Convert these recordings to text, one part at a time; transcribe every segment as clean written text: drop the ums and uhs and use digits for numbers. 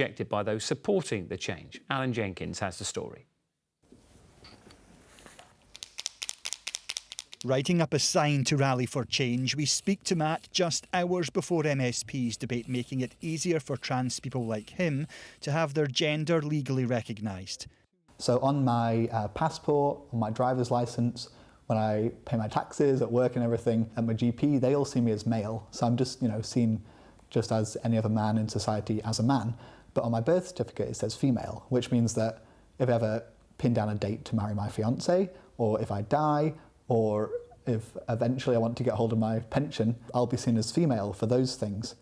rejected by those supporting the change. Alan Jenkins has the story. Writing up a sign to rally for change, we speak to Matt just hours before MSPs debate making it easier for trans people like him to have their gender legally recognised. So on my passport, on my driver's licence, when I pay my taxes at work and everything, at my GP, they all see me as male. So I'm just, seen just as any other man in society as a man. But on my birth certificate, it says female, which means that if I ever pin down a date to marry my fiancée, or if I die, or if eventually I want to get hold of my pension, I'll be seen as female for those things.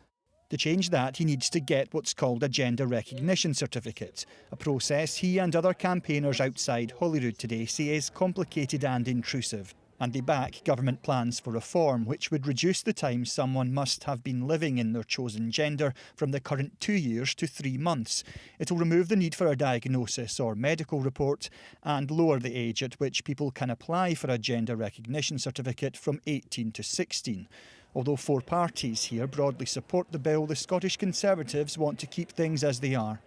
To change that, he needs to get what's called a gender recognition certificate, a process he and other campaigners outside Holyrood today say is complicated and intrusive. And they back government plans for reform, which would reduce the time someone must have been living in their chosen gender from the current 2 years to 3 months. It'll remove the need for a diagnosis or medical report and lower the age at which people can apply for a gender recognition certificate from 18 to 16. Although 4 parties here broadly support the bill, the Scottish Conservatives want to keep things as they are.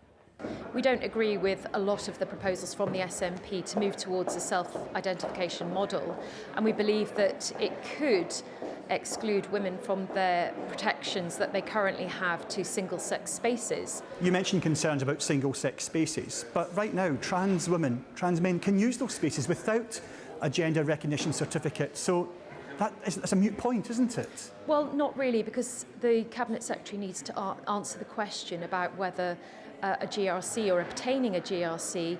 We don't agree with a lot of the proposals from the SNP to move towards a self-identification model, and we believe that it could exclude women from their protections that they currently have to single-sex spaces. You mentioned concerns about single-sex spaces, but right now trans women, trans men can use those spaces without a gender recognition certificate. So that's a moot point, isn't it? Well, not really, because the Cabinet Secretary needs to answer the question about whether a GRC or obtaining a GRC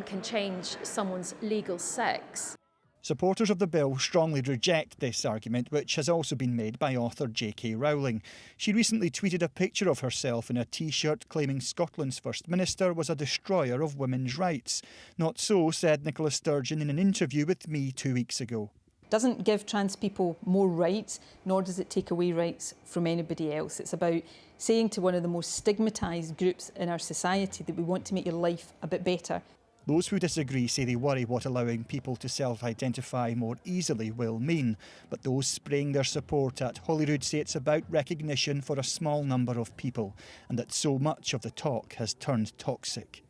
can change someone's legal sex. Supporters of the bill strongly reject this argument, which has also been made by author J.K. Rowling. She recently tweeted a picture of herself in a T-shirt claiming Scotland's First Minister was a destroyer of women's rights. Not so, said Nicola Sturgeon in an interview with me 2 weeks ago. Doesn't give trans people more rights, nor does it take away rights from anybody else. It's about saying to one of the most stigmatised groups in our society that we want to make your life a bit better. Those who disagree say they worry what allowing people to self-identify more easily will mean. But those spraying their support at Holyrood say it's about recognition for a small number of people, and that so much of the talk has turned toxic.